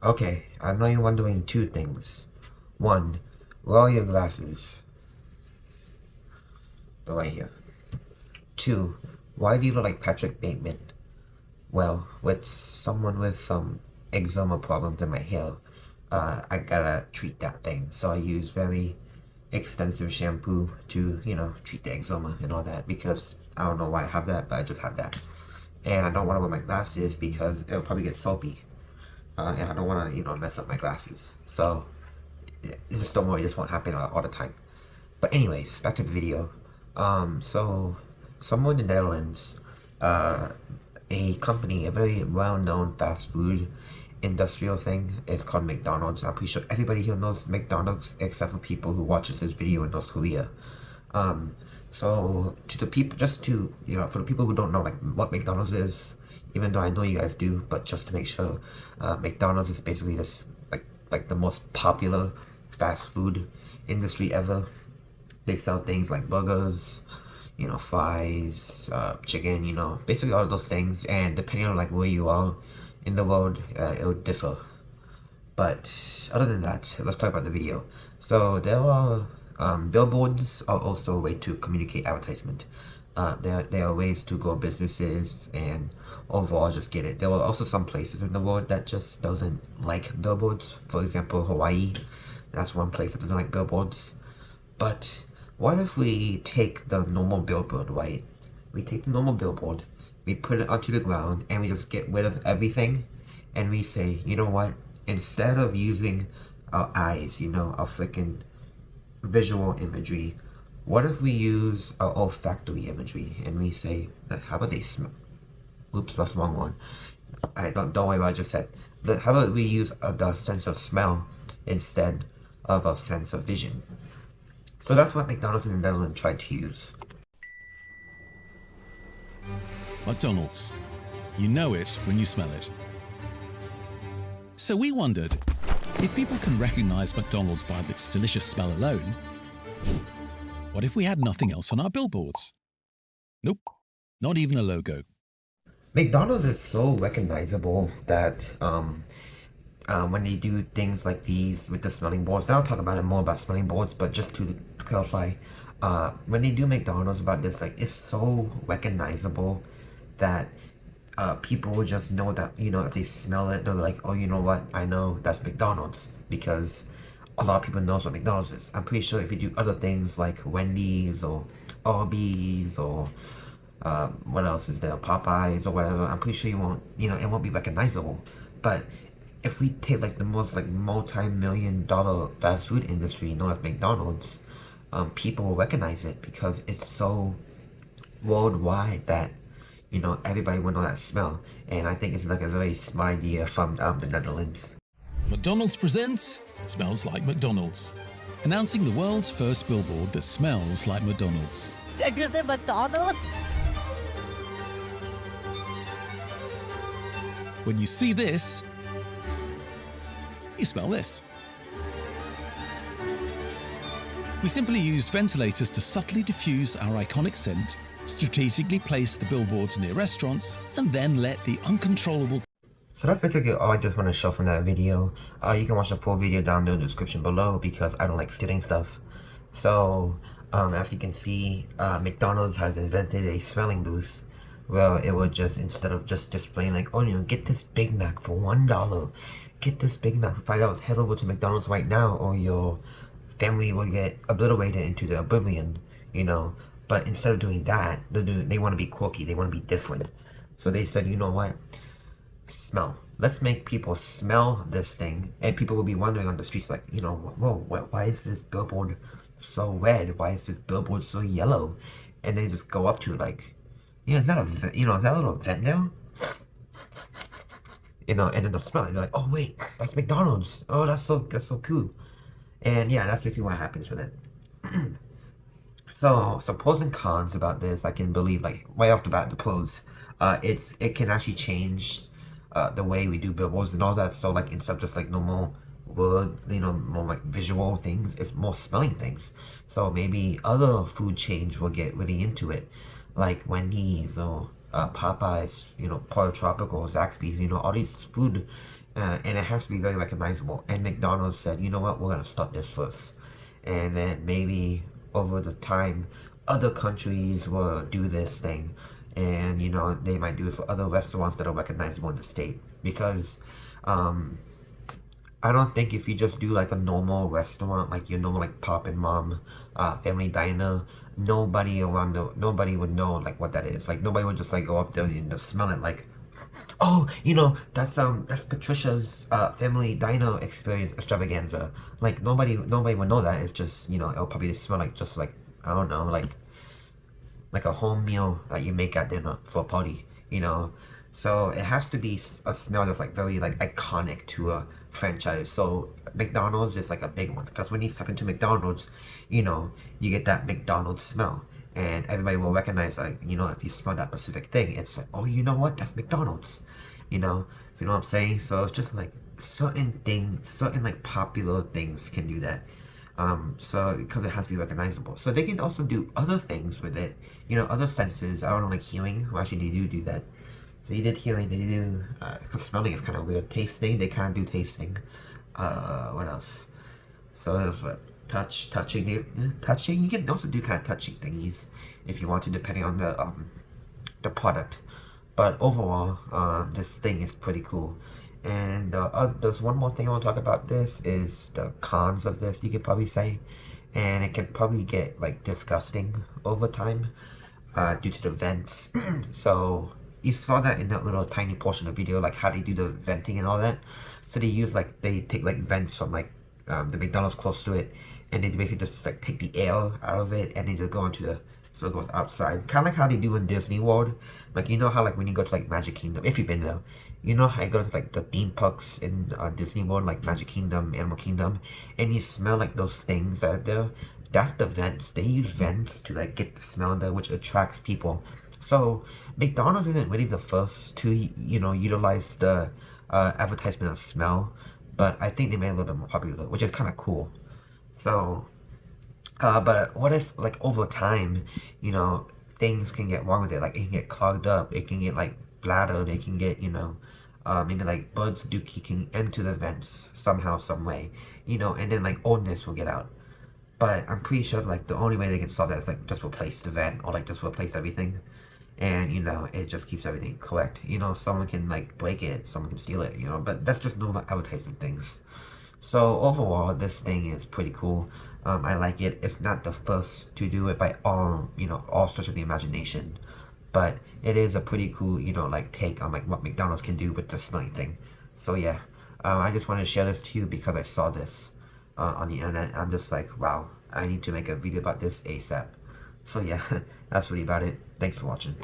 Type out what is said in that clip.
Okay, I know you're wondering two things. One, where are your glasses? They're right here. Two, why do you look like Patrick Bateman? Well, with someone with some eczema problems in my hair, I gotta treat that thing. So I use very extensive shampoo to, treat the eczema and all that because I don't know why I have that, but I just have that. And I don't want to wear my glasses because it'll probably get soapy. And I don't want to, mess up my glasses. So, just don't worry, this won't happen all the time. But anyways, back to the video. So, somewhere in the Netherlands, a company, a very well-known fast food industrial thing is called McDonald's. I'm pretty sure everybody here knows McDonald's except for people who watches this video in North Korea. So to the people, just to, for the people who don't know like what McDonald's is, even though I know you guys do, but just to make sure, McDonald's is basically this, like the most popular fast food industry ever. They sell things like burgers, fries, chicken, basically all of those things, and depending on like where you are in the world, it will differ. But other than that, let's talk about the video. So there are billboards are also a way to communicate advertisement. There are ways to grow businesses and overall just get it. There are also some places in the world that just doesn't like billboards. For example, Hawaii. That's one place that doesn't like billboards. But what if we take the normal billboard, right? We take the normal billboard, we put it onto the ground, and we just get rid of everything, and we say, you know what? Instead of using our eyes, our freaking visual imagery, what if we use our olfactory imagery, and we say, how about they smell? Oops, that's the wrong one. I don't worry about what I just said. How about we use the sense of smell instead of a sense of vision? So that's what McDonald's in the Netherlands tried to use. McDonald's. You know it when you smell it. So we wondered, if people can recognize McDonald's by its delicious smell alone, what if we had nothing else on our billboards? Nope, not even a logo. McDonald's is so recognizable that when they do things like these with the smelling boards, I'll talk about it more about smelling boards, but just to clarify, when they do McDonald's about this, like, it's so recognizable that people will just know that, if they smell it, they're like, oh, you know what, I know that's McDonald's, because a lot of people knows what McDonald's is. I'm pretty sure if you do other things like Wendy's or Arby's or what else is there, Popeyes or whatever, I'm pretty sure you won't, it won't be recognizable. But if we take like the most like multi-million-dollar fast food industry known as McDonald's, people will recognize it because it's so worldwide that everybody will know that smell. And I think it's like a very smart idea from the Netherlands. McDonald's presents Smells Like McDonald's, announcing the world's first billboard that smells like McDonald's. Did you say McDonald's? When you see this, you smell this. We simply used ventilators to subtly diffuse our iconic scent, strategically placed the billboards near restaurants, and then let the uncontrollable... So that's basically all I just want to show from that video. You can watch the full video down in the description below because I don't like stealing stuff. So, as you can see, McDonald's has invented a smelling booth where it would just, instead of just displaying like, oh, get this Big Mac for $1, get this Big Mac for $5, head over to McDonald's right now or your family will get obliterated into the oblivion, But instead of doing that, they want to be quirky, they want to be different. So they said, you know what? Smell. Let's make people smell this thing, and people will be wondering on the streets like, whoa, why is this billboard so red? Why is this billboard so yellow? And they just go up to it like, is that a little vent there? And then they'll smell it. They're like, oh wait, that's McDonald's. Oh, that's so cool. And yeah, that's basically what happens with it. So pros and cons about this, I can believe, like, right off the bat, the pros. It can actually change the way we do billboards and all that. So, like, instead of just, like, normal word, more, like, visual things, it's more smelling things. So maybe other food chains will get really into it, like Wendy's or Popeyes, Pollo Tropical, Zaxby's, all these food and it has to be very recognizable. And McDonald's said, you know what, we're gonna start this first, and then maybe over the time, other countries will do this thing, and you know they might do it for other restaurants that are recognizable in the state. Because I don't think if you just do like a normal restaurant, like your normal like Pop and Mom, family diner, nobody would know like what that is. Like nobody would just like go up there and just smell it like, oh, you know, that's Patricia's family diner experience extravaganza. Like nobody would know that. It's just, you know, it'll probably smell like just like, I don't know, like a home meal that you make at dinner for a party, you know. So it has to be a smell that's like very like iconic to a franchise. So McDonald's is like a big one, because when you step into McDonald's, you know, you get that McDonald's smell, and everybody will recognize, like, you know, if you smell that specific thing, it's like, oh, you know what, that's McDonald's, you know. You know what I'm saying? So it's just like certain like popular things can do that. So because it has to be recognizable. So they can also do other things with it, you know, other senses. I don't know, like hearing. Well, actually, they do that. So you did hearing, they do, because smelling is kind of weird. Tasting, they kind of do tasting. What else? So there's what? Touching. You can also do kind of touching thingies if you want to, depending on the product. But overall, this thing is pretty cool. And there's one more thing I want to talk about. This is the cons of this, you could probably say, and it can probably get like disgusting over time, due to the vents. So you saw that in that little tiny portion of the video, like how they do the venting and all that. So they take like vents from like the McDonald's close to it, and they basically just like take the air out of it, and they just go into the, so it goes outside, kind of like how they do in Disney World. Like, you know how like when you go to like Magic Kingdom, if you've been there, you know how you go to like the theme parks in Disney World, like Magic Kingdom, Animal Kingdom, and you smell like those things that are there. That's the vents. They use vents to like get the smell there, which attracts people. So McDonald's isn't really the first to, you know, utilize the advertisement of smell, but I think they made it a little bit more popular, which is kind of cool. So, but what if like over time, you know, things can get wrong with it, like it can get clogged up, it can get like bladdered, it can get, you know, maybe like bugs can enter the vents somehow, some way, you know, and then like oldness will get out. But I'm pretty sure like the only way they can solve that is like just replace the vent, or like just replace everything, and you know it just keeps everything correct. You know, someone can like break it, someone can steal it, you know, but that's just normal advertising things. So overall, this thing is pretty cool. I like it. It's not the first to do it by all, you know, all stretch of the imagination, but it is a pretty cool, you know, like take on like what McDonald's can do with the smelling thing. So yeah, I just wanted to share this to you because I saw this on the internet. I'm just like, wow, I need to make a video about this ASAP. So yeah, that's really about it. Thanks for watching.